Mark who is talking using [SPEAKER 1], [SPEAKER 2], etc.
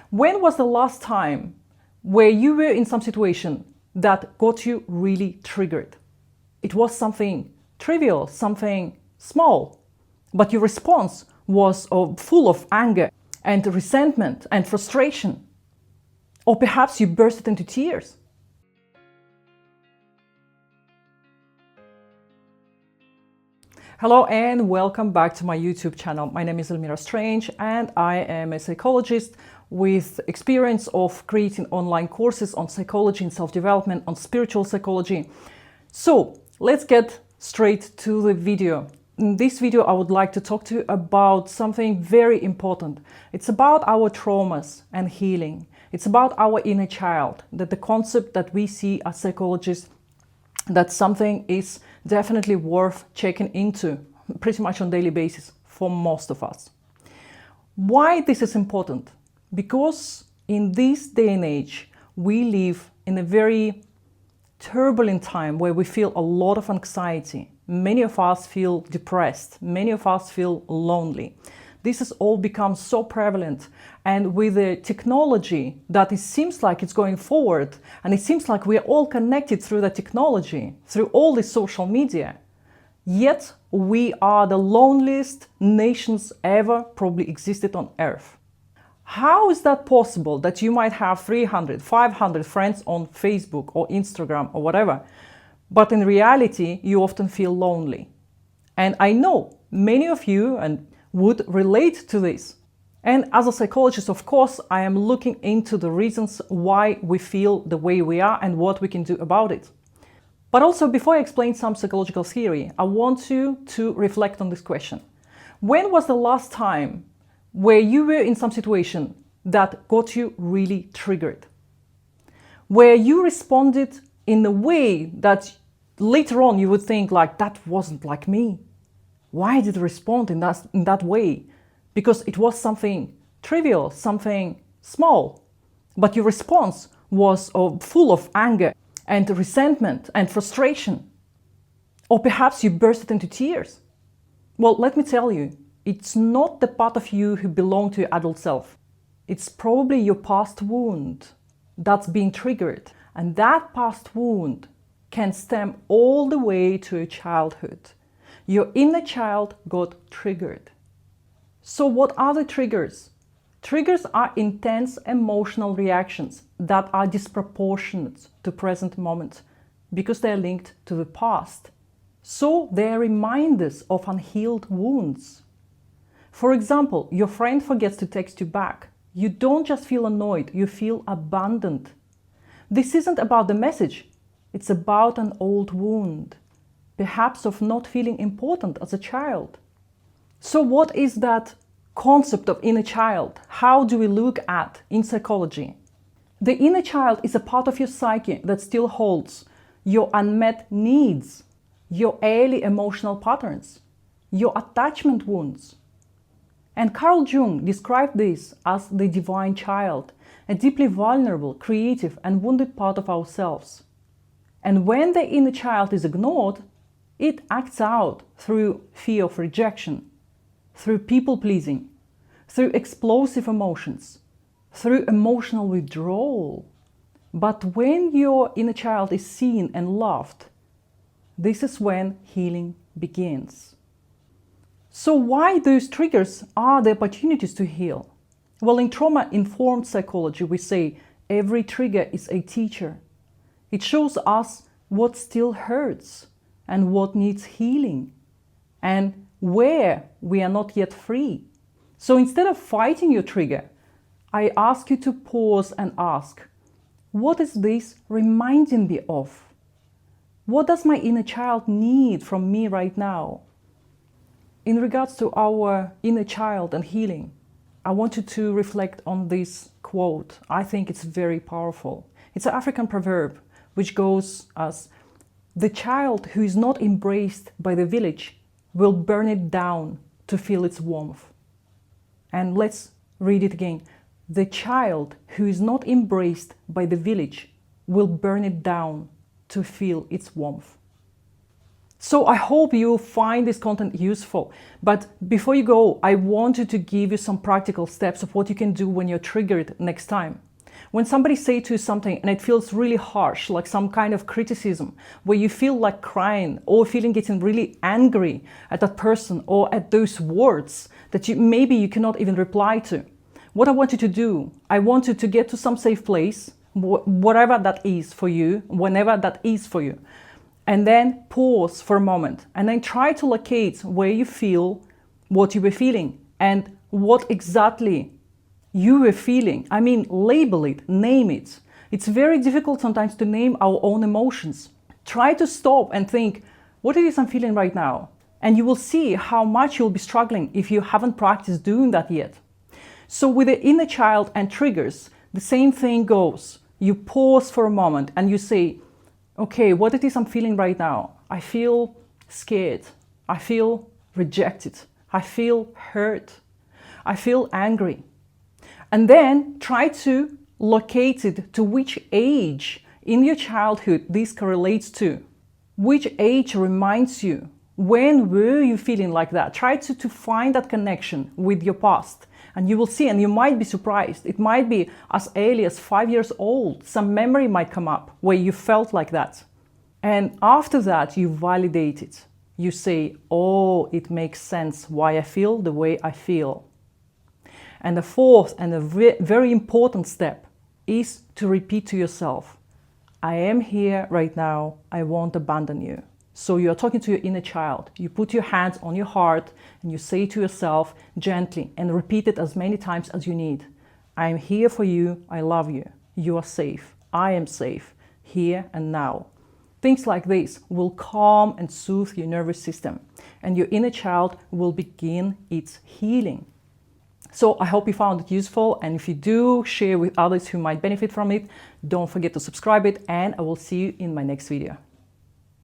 [SPEAKER 1] When was the last time where you were in some situation that got you really triggered? It was something trivial, something small, but your response was full of anger and resentment and frustration. Or perhaps you bursted into tears. Hello and welcome back to my YouTube channel. My name is Elmira and I am a psychologist with experience of creating online courses on psychology and self-development, on spiritual psychology. So let's get straight to the video. In this video, I would like to talk to you about something very important. It's about our traumas and healing. It's about our inner child, that the concept that we see as psychologists, that something is definitely worth checking into pretty much on a daily basis for most of us. Why this is important? Because in this day and age, we live in a very turbulent time where we feel a lot of anxiety. Many of us feel depressed. Many of us feel lonely. This has all become so prevalent, and with the technology that it seems like it's going forward, and it seems like we are all connected through the technology, through all the social media, yet we are the loneliest nations ever probably existed on Earth. How is that possible that you might have 300, 500 friends on Facebook or Instagram or whatever, but in reality you often feel lonely? And I know many of you would relate to this. And as a psychologist, of course, I am looking into the reasons why we feel the way we are and what we can do about it. But also, before I explain some psychological theory, I want you to reflect on this question. When was the last time where you were in some situation that got you really triggered? Where you responded in a way that later on you would think like, that wasn't like me. Why did I respond in that way? Because it was something trivial, something small, but your response was full of anger and resentment and frustration. Or perhaps you bursted into tears. Well, let me tell you, it's not the part of you who belong to your adult self. It's probably your past wound that's being triggered. And that past wound can stem all the way to your childhood. Your inner child got triggered. So what are the triggers? Triggers are intense emotional reactions that are disproportionate to present moment because they are linked to the past. So they are reminders of unhealed wounds. For example, your friend forgets to text you back. You don't just feel annoyed, you feel abandoned. This isn't about the message, it's about an old wound, perhaps of not feeling important as a child. So what is that concept of inner child? How do we look at in psychology? The inner child is a part of your psyche that still holds your unmet needs, your early emotional patterns, your attachment wounds. And Carl Jung described this as the divine child, a deeply vulnerable, creative and wounded part of ourselves. And when the inner child is ignored, it acts out through fear of rejection, through people-pleasing, through explosive emotions, through emotional withdrawal. But when your inner child is seen and loved, this is when healing begins. So why those triggers are the opportunities to heal? Well, in trauma-informed psychology, we say every trigger is a teacher. It shows us what still hurts and what needs healing, and where we are not yet free. So instead of fighting your trigger, I ask you to pause and ask, what is this reminding me of? What does my inner child need from me right now? In regards to our inner child and healing, I want you to reflect on this quote. I think it's very powerful. It's an African proverb which goes as, "The child who is not embraced by the village will burn it down to feel its warmth." And let's read it again. "The child who is not embraced by the village will burn it down to feel its warmth." So I hope you find this content useful. But before you go, I wanted to give you some practical steps of what you can do when you're triggered next time. When somebody says to you something and it feels really harsh, like some kind of criticism, where you feel like crying or feeling getting really angry at that person or at those words that maybe you cannot even reply to, what I want you to do, I want you to get to some safe place, whatever that is for you, whenever that is for you. And then pause for a moment and then try to locate where you feel what you were feeling and what exactly you were feeling. I mean, label it, name it. It's very difficult sometimes to name our own emotions. Try to stop and think, what it is I'm feeling right now? And you will see how much you'll be struggling if you haven't practiced doing that yet. So with the inner child and triggers, the same thing goes. You pause for a moment and you say, okay, what it is I'm feeling right now? I feel scared. I feel rejected. I feel hurt. I feel angry. And then try to locate it to which age in your childhood this correlates to. Which age reminds you? When were you feeling like that? Try to find that connection with your past. And you will see, and you might be surprised. It might be as early as 5 years old. Some memory might come up where you felt like that. And after that, you validate it. You say, oh, it makes sense why I feel the way I feel. And the fourth and a very important step is to repeat to yourself, I am here right now. I won't abandon you. So you're talking to your inner child. You put your hands on your heart and you say to yourself gently and repeat it as many times as you need. I am here for you. I love you. You are safe. I am safe here and now. Things like this will calm and soothe your nervous system, and your inner child will begin its healing. So I hope you found it useful, and if you do, share with others who might benefit from it. Don't forget to subscribe it, and I will see you in my next video.